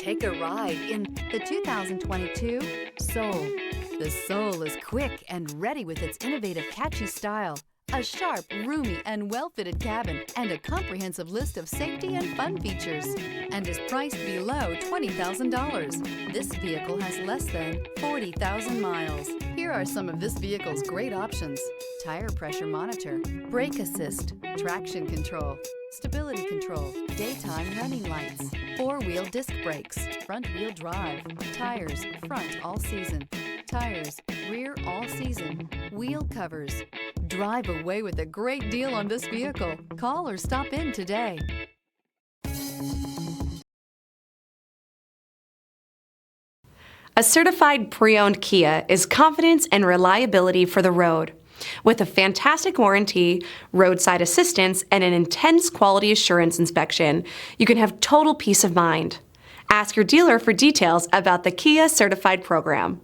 Take a ride in the 2022 Soul. The Soul is quick and ready with its innovative, catchy style, a sharp, roomy, and well-fitted cabin, and a comprehensive list of safety and fun features, and is priced below $20,000. This vehicle has less than 40,000 miles. Here are some of this vehicle's great options: tire pressure monitor, brake assist, traction control, stability control, daytime running lights, four-wheel disc brakes, front-wheel drive, tires, front all season, tires, rear all season, wheel covers. Drive away with a great deal on this vehicle. Call or stop in today. A certified pre-owned Kia is confidence and reliability for the road. With a fantastic warranty, roadside assistance, and an intense quality assurance inspection, you can have total peace of mind. Ask your dealer for details about the Kia Certified program.